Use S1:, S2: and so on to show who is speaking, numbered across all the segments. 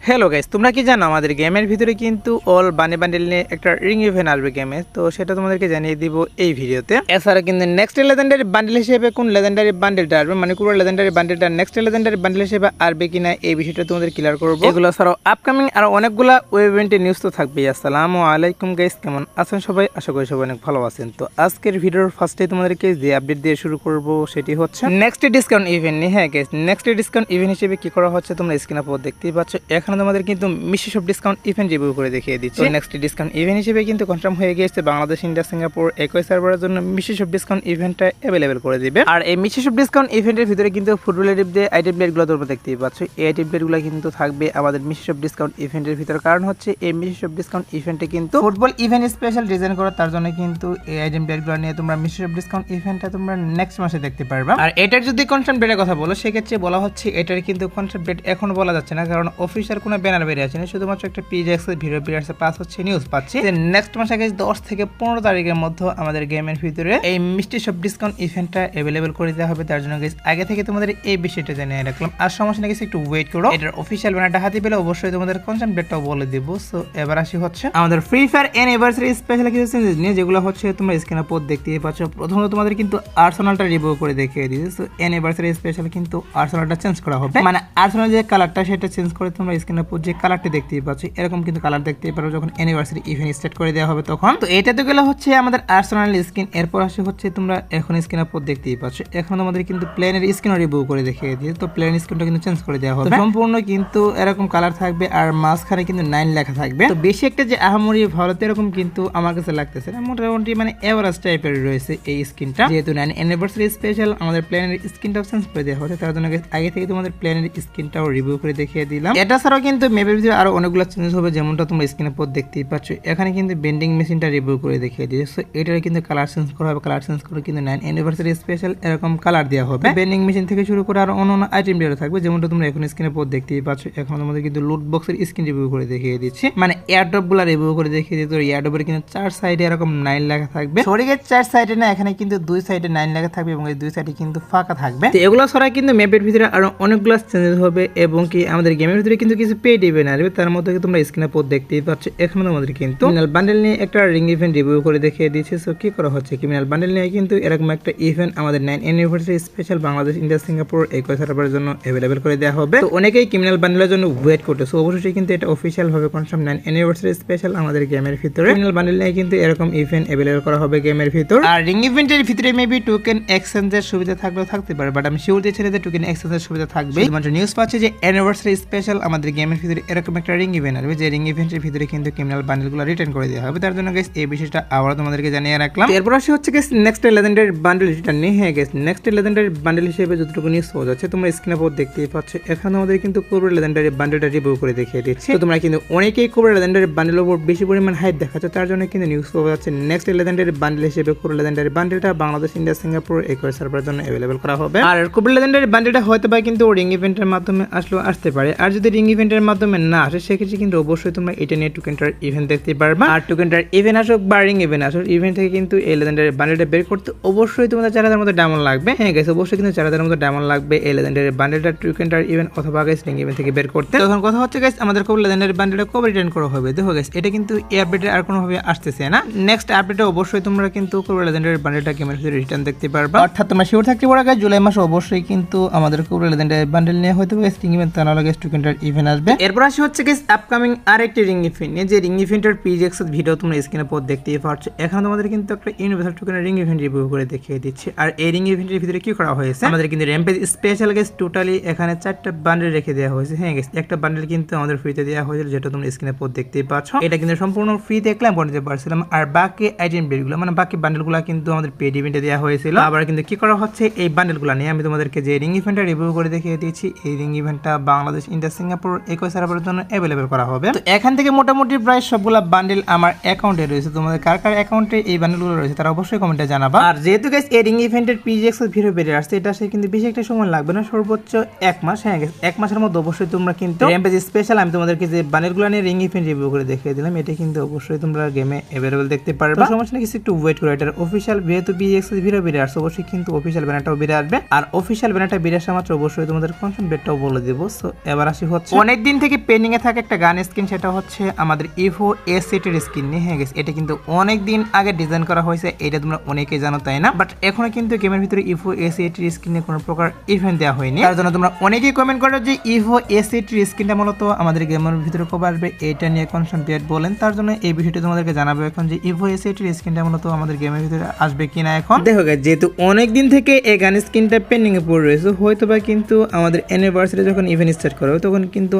S1: Hello guys, তোমরা কি জানো আমাদের গেমের ভিতরে কিন্তু অল বানি বান্ডেল নিয়ে একটা রিং ইভেন্ট আসবে গেমে। তো সেটা তোমাদেরকে জানিয়ে দিব এই ভিডিওতে। এছাড়া কিন্তু নেক্সট লেজেন্ডারি বান্ডেল হিসেবে কোন লেজেন্ডারি বান্ডেলটা আসবে, মানে পুরো লেজেন্ডারি বান্ডেলটা নেক্সট লেজেন্ডারি বান্ডেল হিসেবে আসবে কিনা এই বিষয়টা তোমাদের ক্লিয়ার করবো। এগুলো ছাড়াও আপকামিং আর অনেকগুলা ওয়েব ইভেন্টের নিউজ তো থাকবেই। আসসালামু আলাইকুম গাইস, কেমন আছেন সবাই? আশা করি সবাই অনেক ভালো আছেন। তো আজকের ভিডিওর ফার্স্টে তোমাদেরকে যে আপডেট দিয়ে শুরু করবো সেটি হচ্ছে নেক্সট ডিসকাউন্ট ইভেন্ট নিয়ে। হ্যাঁ গাইস, নেক্সট ডিসকাউন্ট ইভেন্ট হিসেবে কি করা হচ্ছে তোমরা স্ক্রিনে পর দেখতেই পাচ্ছ। এখানে তোমাদের কিন্তু মিশি সব ডিসকাউন্ট ইভেন্ট রিভিউ করে দেখিয়ে দিচ্ছি। নেক্সট ডিসকাউন্ট ইভেন্ট হিসেবে কিন্তু কনফার্ম হয়ে গিয়েছে বাংলাদেশ, ইন্ডিয়া, সিঙ্গাপুর একই সার্ভারের জন্য মিশি সব ডিসকাউন্ট ইভেন্টটা অ্যাভেলেবেল করে দিবে। আর এই মিশি সব ডিসকাউন্ট ইভেন্টের ভিতরে কিন্তু ফুটবলের আইটেম প্লেটগুলো তোমরা দেখতেই পাচ্ছ। এই আইটেম প্লেটগুলো কিন্তু থাকবে আমাদের মিশি সব ডিসকাউন্ট ইভেন্টের ভিতরে। কারণ হচ্ছে এই মিশি সব ডিসকাউন্ট ইভেন্টে কিন্তু ফুটবল ইভেন্ট স্পেশাল ডিজাইন করা, তার জন্য কিন্তু এই আইটেম প্লেটগুলো নিয়ে তোমরা মিশি সব ডিসকাউন্ট ইভেন্টটা তোমরা নেক্সট মাসে দেখতে পারবে। আর এটার যদি কনফার্ম ডেটের কথা বলো, সেক্ষেত্রে বলা হচ্ছে এটার কিন্তু কনফার্ম ডেট এখন বলা যাচ্ছে না, কারণ অফিসিয়াল কোনো ব্যানার বেরিয়ে আছে না, শুধুমাত্র একটা পিজেক্সের ভিডিও বেরিয়েছে। প্লাস হচ্ছে নিউজ পাচ্ছি যে নেক্সট মাসে 10 থেকে 15 তারিখের মধ্যে আমাদের গেমের ভিতরে এই মিষ্টি সব ডিসকাউন্ট ইভেন্টটা অ্যাভেলেবল করে দেওয়া হবে। তার জন্য গাইস আগে থেকে তোমাদের এই বিষয়টা জানিয়ে রাখলাম। আর সমস্যা না, একটু ওয়েট করো, এটার অফিসিয়াল ব্যানারটা হাতে পেলে অবশ্যই তোমাদের কনফার্ম ডেটটাও বলে দেবো। সো এবার আসি হচ্ছে আমাদের ফ্রি ফায়ার অ্যানিভার্সারি স্পেশাল কিছু চেঞ্জেস নিয়ে, যেগুলো হচ্ছে তোমরা স্ক্রিনে পর দেখতেই পাচ্ছ। প্রথমত তোমাদের কিন্তু আর্সেনালটা রিভিউ করে দেখিয়ে দিয়েছে। সো অ্যানিভার্সারি স্পেশাল কিন্তু আর্সেনালটা চেঞ্জ করা হবে, মানে আর্সেনাল যে কালারটা সেটা চেঞ্জ করে তোমরা স্ক্রিনে পর যে কালারটা দেখতেই পাচ্ছ এরকম কিন্তু কালার দেখতে পারো যখন অ্যানিভার্সারি ইভেন্ট স্টার্ট করে দেওয়া হবে তখন। তো এটা তো গেলে হচ্ছে আমাদের আর্সেনাল স্কিন। এরপর আসে হচ্ছে তোমরা এখন স্ক্রিনের পর দেখতেই পাচ্ছ, এখন আমাদের কিন্তু প্লেনের স্কিন রিভিউ করে দেখিয়ে দিয়ে, তো প্লেন স্কিনটা কিন্তু চেঞ্জ করে দেওয়া হবে। সম্পূর্ণ কিন্তু এরকম কালার থাকবে আর মাঝখানে কিন্তু 9 লেখা থাকবে। তো বেশি একটা যে আহামরি ভালো এরকম কিন্তু আমার কাছে লাগতেছে না, মোটামুটি মানে এভারেজ টাইপের রয়েছে এই স্কিনটা। যেহেতু 9 অ্যানিভার্সারি স্পেশাল আমাদের প্লেনের স্কিনটাও চেঞ্জ করে দেওয়া হবে, তার জন্য আগে থেকে তোমাদের প্লেনের স্কিনটাও রিভিউ করে দেখিয়ে দিলাম। এটা ছাড়াও কিন্তু মেপের ভিতরে আরো অনেকগুলো চেঞ্জ হবে, যেমনটা তোমরা স্ক্রিনের পর দেখতেই পাচ্ছ। এখানে কিন্তু বেন্ডিং মেশিনটা রিভিউ করে দেখিয়ে দিয়েছে। সো এটার কিন্তু কালার চেঞ্জ করা হবে, কালার চেঞ্জ করে কিন্তু 9 অ্যানিভার্সারি স্পেশাল এরকম কালার দেওয়া হবে। বেন্ডিং মেশিন থেকে শুরু করে আর অন্য আইটেম দেওয়া থাকবে, যেমনটা তোমরা এখন স্ক্রিনের পর দেখতেই পাচ্ছ। এখন আমাদের কিন্তু লুট বক্সের স্ক্রিন রিভিউ করে দেখিয়ে দিচ্ছি, মানে এয়ারড্রপ গুলা রিভিউ করে দেখিয়ে দিচ্ছি। তো এয়ারড্রপের কিন্তু 4 সাইডে এরকম 9 লেখা থাকবে। সরিগের 4 সাইডে না, এখানে কিন্তু 2 সাইডে 9 লেখা থাকবে এবং এই 2 সাইডে কিন্তু ফাঁকা থাকবে। তো এগুলো ছাড়া কিন্তু ম্যাপের ভিতরে আরো অনেকগুলো চেঞ্জেস হবে এবং কি আমাদের গেমের ভিতরে কিন্তু কিছু পেড ইভেন্ট আসবে। তার মধ্যে তোমরা স্ক্রিনের পর দেখতেই পাচ্ছ এখন আমাদের কিন্তু ক্রিমিনাল বান্ডেল নিয়ে একটা রিং ইভেন্ট রিভিউ করে দেখিয়ে দিয়েছে। সো কি করা হচ্ছে, ক্রিমিনাল বান্ডেল নিয়ে কিন্তু এরকম একটা ইভেন্ট আমাদের 9 anniversary special Bangladesh, India, Singapore একই সার্ভারের জন্য অ্যাভেলেবল করে দেওয়া হবে। তো অনেকেই ক্রিমিনাল বান্ডেলের জন্য ওয়েট করতেছে, অবশ্যই কিন্তু এটা অফিসিয়াল ভাবে কনফার্ম 9 অ্যানিভার্সারি স্পেশাল আমাদের গেমের ভিতরে ক্রিমিনাল বান্ডেল নিয়ে কিন্তু এরকম ইভেন্ট অ্যাভেলেবল করা হবে গেমের ভিতর। আর রিং ইভেন্টের ভিতরে মেবি টোকেন এক্সচেঞ্জের সুবিধা থাকলেও থাকতে পারে, বাট আমি শিওর দিচ্ছি যে টোকেন এক্সচেঞ্জের সুবিধা থাকবে। শুধুমাত্র নিউজ পাচ্ছে যে অ্যানিভার্সারি স্পেশাল আমাদের গেমের ভিতরে এরকম একটা রিং ইভেন্ট আসবে, যে রিং ইভেন্টের ভিতরে কিন্তু ক্রিমিনাল বান্ডেলগুলো রিটার্ন করে দেওয়া হবে। তার জন্য গাইস এই বিষয়টা আবার তোমাদেরকে জানিয়ে রাখলাম। এরপর আসে হচ্ছে guys next legendary bundle return নিয়ে। হ্যাঁ গাইস, নেক্সট লেজেন্ডারি বান্ডেল হিসেবে যতটুকু নিউজ পাওয়া যাচ্ছে তোমরা স্ক্রিনের পর দেখতেই পাচ্ছ। এখানে আমাদের কিন্তু কোবরা লেজেন্ডারি বান্ডেলটা রিভিউ করে দেখিয়ে দিচ্ছি। তো তোমরা কিন্তু অনেকেই কোবরা লেজেন্ডারি বান্ডেলের উপর বেশি পরিমাণ হাইপ দেখাচ্ছে, তার জন্য কিন্তু নিউজ পাওয়া যাচ্ছে নেক্সট লেজেন্ডারি বান্ডেল হিসেবে কোবরা লেজেন্ডারি বান্ডেলটা বাংলাদেশ, ইন্ডিয়া, সিঙ্গাপুর একই সার্ভারের জন্য অ্যাভেলেবল করা হবে। আর কোবরা লেজেন্ডারি বান্ডেলটা হয়তো বা কিন্তু রিং ইভেন্টের মাধ্যমে আসলেও আসতে পারে। আর যদি রিং ইভেন্টের মাধ্যমে না আসে, সেক্ষেত্রে কিন্তু অবশ্যই তোমরা এটা নিয়ে টোকেনটার ইভেন্ট দেখতে পারবা। আর টোকেনটার ইভেন্ট আসুক বা রিং ইভেন্ট আসুক, ইভেন্ট থেকে কিন্তু এই লেজেন্ডারি বান্ডেলটা বের করতে অবশ্যই তোমাদের 4000 মতো ডায়মন্ড লাগবে। হ্যাঁ গাইস, অবশ্যই কিন্তু 4000 মতো ডায়মন্ড লাগবে এই লেজেন্ডারি বান্ডেলটা টোকেনটার ইভেন্ট অথবা গাইস রিং ইভেন্ট থেকে বের করতে। তখন কথা হচ্ছে গাইস আমাদের কোবরা লেজেন্ডারি বান্ডেলটা কবে রিটার্ন করা হবে। দেখো গাইস, এটা কিন্তু এই আপডেটে আর কোনো ভাবে আসতেছে না। নেক্সট আপডেটে অবশ্যই তোমরা কিন্তু কোবরা লেজেন্ডারি বান্ডেলটা গেমের ভিতরে রিটার্ন দেখতে পারবা। অর্থাৎ তোমরা শিওর থাকতে পারো গাইস জুলাই মাসে অবশ্যই কিন্তু আমাদের কোবরা লেজেন্ডারি বান্ডেল নিয়ে হয়তো গাইস রিং ইভেন্ট তা নাহলে গাইস টোকেনটার ইভেন্ট আসবে। এরপর আসি হচ্ছে গাইস আপকামিং আরেকটি রিং ইভেন্ট নিয়ে, যে রিং ইভেন্টের পিজেক্স ভিডিও তোমরা স্ক্রিনের পর দেখতেই পাচ্ছ। এখন তোমাদের কিন্তু একটা ইউনিভার্সাল টোকেনের রিং ইভেন্ট রিভিউ করে দেখিয়ে দিচ্ছি। আর এই রিং ইভেন্টের ভিতরে কি করা হয়েছে, আমাদের কিন্তু র্যাম্পেজ স্পেশাল গাইস টোটালি এখানে 4টা বান্ডেল রেখে দেওয়া হয়েছে। হ্যাঁ গাইস, একটা বান্ডেল কিন্তু আমাদের ফ্রিতে দেওয়া হয়েছিল, যেটা তোমরা স্ক্রিনের পর দেখতেই পাচ্ছ। এটা কিন্তু সম্পূর্ণ ফ্রিতে ক্লেম করে দিতে পারছিলাম। আর বাকি আইটেম বেলগুলো মানে বাকি বান্ডেলগুলো কিন্তু আমাদের পেড ইভেন্টে দেওয়া হয়েছিল। আবার কিন্তু কি করা হচ্ছে, এই বান্ডেলগুলো নিয়ে আমি তোমাদেরকে যে রিং ইভেন্টটা রিভিউ করে দেখিয়ে দিয়েছি, এই রিং ইভেন্টটা বাংলাদেশ, ইন্ডিয়া, সিঙ্গাপুর একই সার্ভারের জন্য অ্যাভেলেবল করা হবে। তো এখান থেকে মোটামুটি প্রায় সবগুলা বান্ডেল আমার অ্যাকাউন্টে রয়েছে। তোমাদের কার কার অ্যাকাউন্টে এই বান্ডেলগুলো রয়েছে তারা অবশ্যই কমেন্টে জানাবা। আর যেহেতু গাইস এই রিং ইভেন্টের পিজিএক্স ভিডিও বেরিয়ে আসছে, এটা আসলে কিন্তু বেশি একটা সময় লাগবে না, সর্বোচ্চ 1 মাস। হ্যাঁ গাইস, 1 মাসের মধ্যে অবশ্যই তোমরা কিন্তু র্যাম্পেজ স্পেশাল আমি তোমাদেরকে যে বান্ডেলগুলো নিয়ে রিং ইভেন্ট রিভিউ করে দেখিয়ে দিলাম, এটা কিন্তু অবশ্যই তোমরা গেমে অ্যাভেলেবল দেখতে পারবে। সমস্যা না, কিছু একটু ওয়েট করো। এটার অফিসিয়াল যেহেতু পিজিএক্স ভিডিও বেরিয়ে আসছে, অবশ্যই কিন্তু অফিসিয়াল ব্যানারটাও বেরিয়ে আসবে। আর অফিসিয়াল ব্যানারটা বেরিয়ে আসা মাত্র অবশ্যই তোমাদের কনফার্ম ডেটটাও বলে দেবো। সো এবার আসি হচ্ছে অনেক অনেক দিন থেকে পেন্ডিং এ থাকে একটা গান স্কিন, সেটা হচ্ছে আমাদের ইভো A70 স্কিন নিয়ে। হ্যাঁ গেছে, এটা কিন্তু অনেক দিন আগে ডিজাইন করা হয়েছে, এটা তোমরা অনেকেই জানো তাই না? বাট এখনো কিন্তু গেমের ভিতরে ইভো A70 স্কিনে কোনো প্রকার ইভেন্ট দেওয়া হয়নি। তার জন্য তোমরা অনেকেই কমেন্ট করো যে ইভো A70 স্কিনটা মূলত আমাদের গেমের ভিতরে কবে আসবে, এটা নিয়ে কনফার্ম ডেট বলেন। তার জন্য এই বিষয়টি তোমাদেরকে জানাবো এখন যে ইভো A70 স্কিনটা মূলত আমাদের গেমের ভিতরে আসবে কিনা। এখন দেখো গাইস, যেহেতু অনেক দিন থেকে এই গান স্কিনটা পেন্ডিং এ পড়ে রয়েছে, হয়তো বা কিন্তু আমাদের অ্যানিভার্সারি যখন ইভেন্ট স্টার্ট করা হবে তখন কিন্তু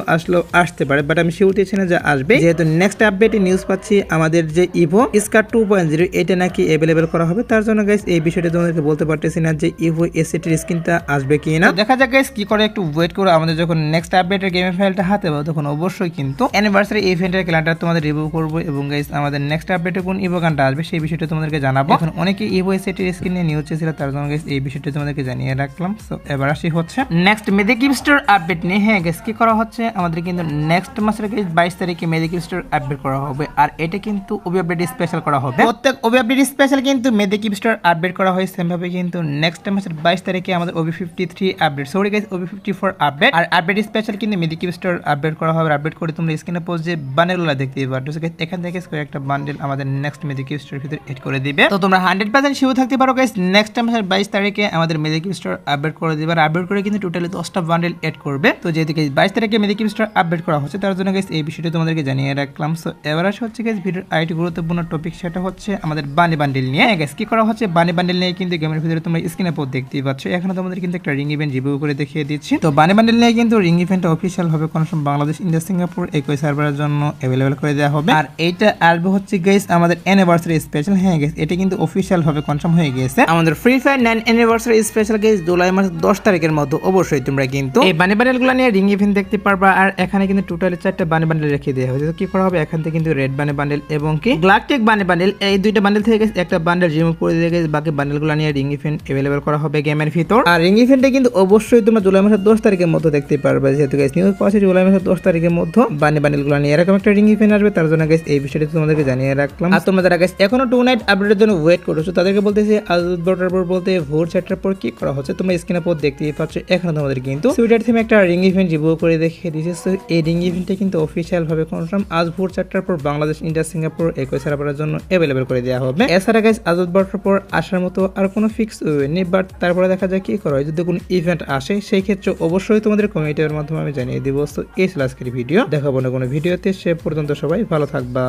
S1: আসতে পারে, বাট আমি শিওর দিচ্ছি না যে আসবে। যেহেতু নেক্সট আপডেটে নিউজ পাচ্ছি আমাদের যে ইভো স্কার 2.0 এটা নাকি অ্যাভেলেবেল করা হবে, তার জন্য গাইস এই বিষয়টা তোমাদেরকে বলতে পারতেছি না যে ইভো A70 স্কিনটা আসবে কিনা। দেখা যাক গাইস কি করে, একটু ওয়েট করো। আমাদের যখন নেক্সট আপডেটের গেমের ফাইলটা হাতে পাবো তখন অবশ্যই কিন্তু অ্যানিভার্সারি ইভেন্টের ক্যালেন্ডার তোমাদের রিভিউ করব, এবং গাইস আমাদের নেক্সট আপডেটে কোন ইভো গানটা আসবে সেই বিষয়টা তোমাদেরকে জানাবো। এখন অনেকে ইভো A70 স্কিন নিয়ে নিউজ চেয়েছিল, তার জন্য গাইস এই বিষয়টা তোমাদেরকে জানিয়ে রাখলাম। সো এবার আসি হচ্ছে নেক্সট মেডিকিপ স্টোর আপডেট নিয়ে। হ্যাঁ গাইস, কি করা হচ্ছে, আমাদের কিন্তু নেক্সট মাসের 22 তারিখে মেডিকিপ স্টোর আপডেট করা হবে, আর এটা কিন্তু ওবি আপডেট স্পেশাল করা হবে। প্রত্যেক ওবি আপডেট স্পেশাল কিন্তু মেডিকিপ স্টোর আপডেট করা হয় সেম ভাবে, কিন্তু নেক্সট মাসের 22 তারিখে আমাদের OB 53 update, sorry guys OB 54 update আর আপডেট স্পেশাল কিন্তু মেডিকিপ স্টোর আপডেট করা হবে। আপডেট করে তোমরা স্ক্রিনে পোস্ট যে বান্ডেলগুলো দেখতে পারছো, এখান থেকে একটা বান্ডেল আমাদের নেক্সট মেডিকিপ স্টোরের ভিতরে এড করে দিবে। তো তোমরা 100% শিওর থাকতে পারো গাইস, নেক্সট মাসের 22 তারিখে আমাদের মেডিকিপ স্টোর আপডেট করে দিবে, আর আপডেট করে কিন্তু টোটালি 10টা বান্ডেল এড করবে। তো যেহেতু গাইস 22 তারিখে মেডিকিপ স্টোর আপডেট করা হচ্ছে, তার জন্য গাইস এই বিষয়টা তোমাদেরকে জানিয়ে রাখলাম। সো এবার আসে হচ্ছে গাইস ভিডিওর আরেকটি গুরুত্বপূর্ণ টপিক, সেটা হচ্ছে আমাদের বানি বান্ডেল নিয়ে। গাইস কি করা হচ্ছে, বানি বান্ডেল নিয়ে কিন্তু গেমের ভিতরে তোমরা স্ক্রিনে পোস্ট দেখতেই পাচ্ছ। এখানে তোমাদের কিন্তু একটা রিং ইভেন্ট রিভিউ করে দেখিয়ে দিচ্ছি। তো বানি বান্ডেল নিয়ে কিন্তু রিং ইভেন্টটা অফিশিয়াল হবে কনফার্ম বাংলাদেশ, ইন্ডিয়া, সিঙ্গাপুর একই সার্ভারের জন্য অ্যাভেলেবল করে দেওয়া হবে, আর এইটা আসবে হচ্ছে গাইস আমাদের অ্যানিভার্সারি স্পেশাল। হ্যাঁ গাইস, এটা কিন্তু অফিশিয়াল ভাবে কনফার্ম হয়ে গেছে। আমাদের free fire 9 anniversary special guys July মাসের 10 তারিখের মধ্যে অবশ্যই তোমরা কিন্তু এই বানি বান্ডেলগুলো নিয়ে রিং ইভেন্ট দেখতে পারবা। আর এখানে কিন্তু টোটালি 4টা বানি বান্ডেল রেখে দেওয়া হয়েছে। তো কি করা হবে, এখান থেকে কিন্তু রেড বানি বান্ডেল এবং কি গ্লাকটেক বানি বান্ডেল, এই দুইটা বান্ডেল থেকে একটা বান্ডেল রিমুভ করে দিয়ে গেছে, বাকি বান্ডেলগুলো নিয়ে রিং ইভেন্ট অ্যাভেলেবল করা হবে গেমের ভিতর। আর রিং ইভেন্টে কিন্তু অবশ্যই তোমরা জুলাই মাসের 10 তারিখের মধ্যে দেখতে পারবে, যেহেতু গাইস নিউজ পাচ্ছে জুলাই মাসের 10 তারিখের মধ্যে বানি বান্ডেলগুলো নিয়ে এরকম একটা রিং ইভেন্ট আসবে, তার জন্য গাইস এই বিষয়টা তোমাদেরকে জানিয়ে রাখলাম। আর তোমরা যারা গাইস এখনো 2 নাইট আপডেটের জন্য ওয়েট করছো, তাদেরকে বলতেছি আজুত বর্ডার পর বলতে ভোর চ্যাপ্টার পর কি করা হচ্ছে তোমরা স্ক্রিনে পর দেখতেই পাচ্ছ। এখানে তোমাদের কিন্তু সুইটার থিমে একটা রিং ইভেন্ট রিভিউ করে দেখিয়ে দিয়েছে। সো এই রিং ইভেন্টটা কিন্তু অফিশিয়াল ভাবে কনফার্ম আজ ভোর চ্যাপ্টার পর বাংলাদেশ, ইন্ডিয়া, সিঙ্গাপুর একই সার্ভারের জন্য অ্যাভেলেবল করে দেওয়া হবে। এছাড়া গাইস আজুত বর্ডার পর আসার মতো আর কোনো ফিক্স নেই, বাট তারপরে দেখা যায় কি করা হয়, যদি কোনো ইভেন্ট আসে সেই ক্ষেত্রে অবশ্যই তোমাদের কমিউনিটির মাধ্যমে আমি জানিয়ে দিব। সো এই ছিল আজকের ভিডিও, দেখাবো না কোনো ভিডিওতে, সে পর্যন্ত সবাই ভালো থাকবা।